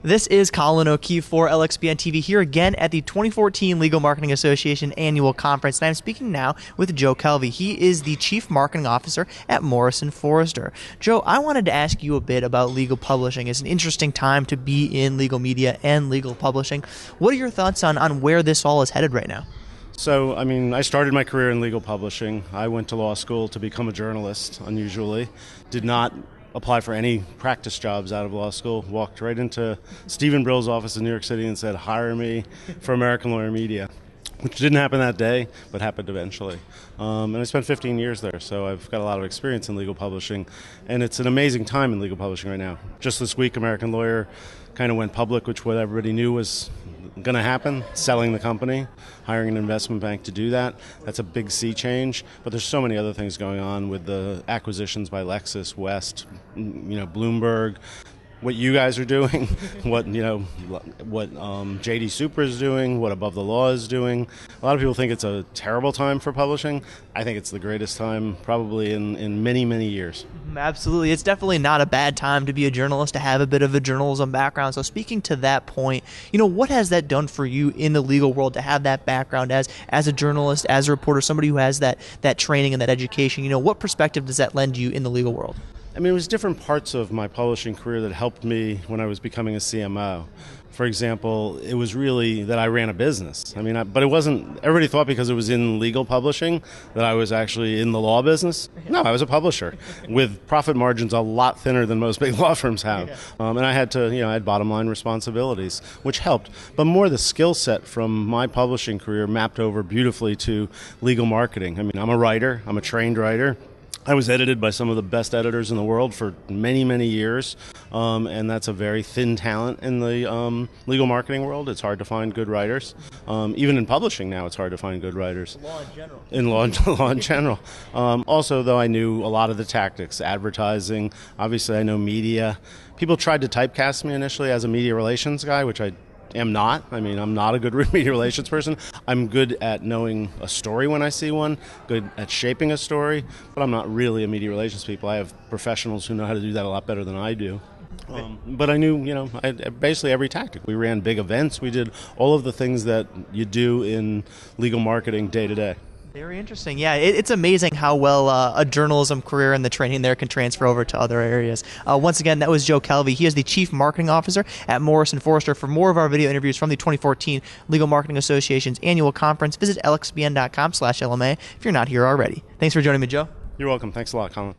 This is Colin O'Keefe for LXBN TV here again at the 2014 Legal Marketing Association Annual Conference, and I'm speaking now with Joe Calve. He is the Chief Marketing Officer at Morrison Foerster. Joe, I wanted to ask you a bit about legal publishing. It's an interesting time to be in legal media and legal publishing. What are your thoughts on where this all is headed right now? So, I started my career in legal publishing. I went to law school to become a journalist, unusually. Did not apply for any practice jobs out of law school. Walked right into Stephen Brill's office in New York City and said, hire me for American Lawyer Media, which didn't happen that day, but happened eventually. And I spent 15 years there, so I've got a lot of experience in legal publishing, and it's an amazing time in legal publishing right now. Just this week, American Lawyer kind of went public, which what everybody knew was going to happen, selling the company, hiring an investment bank to do that. That's a big sea change, but there's so many other things going on with the acquisitions by Lexis, West, Bloomberg, what you guys are doing, what JD Super is doing, what Above the Law is doing. A lot of people think it's a terrible time for publishing. I think it's the greatest time probably in many, many years. Absolutely. It's definitely not a bad time to be a journalist, to have a bit of a journalism background. So speaking to that point, what has that done for you in the legal world to have that background as a journalist, as a reporter, somebody who has that training and that education? What perspective does that lend you in the legal world? It was different parts of my publishing career that helped me when I was becoming a CMO. For example, it was really that I ran a business. But it wasn't, everybody thought because it was in legal publishing that I was actually in the law business. No, I was a publisher with profit margins a lot thinner than most big law firms have. And I had to, I had bottom line responsibilities, which helped. But more the skill set from my publishing career mapped over beautifully to legal marketing. I'm a writer, I'm a trained writer. I was edited by some of the best editors in the world for many, many years, and that's a very thin talent in the legal marketing world. It's hard to find good writers. Even in publishing now, it's hard to find good writers. Law in general. In law in general. Also, though, I knew a lot of the tactics, advertising. Obviously, I know media. People tried to typecast me initially as a media relations guy, which I am not. I'm not a good media relations person. I'm good at knowing a story when I see one, good at shaping a story, but I'm not really a media relations people. I have professionals who know how to do that a lot better than I do. But I knew, basically every tactic. We ran big events. We did all of the things that you do in legal marketing day to day. Very interesting. Yeah, it's amazing how well a journalism career and the training there can transfer over to other areas. Once again, that was Joe Calve. He is the Chief Marketing Officer at Morrison Foerster. For more of our video interviews from the 2014 Legal Marketing Association's annual conference, visit lxbn.com/LMA if you're not here already. Thanks for joining me, Joe. You're welcome. Thanks a lot, Colin.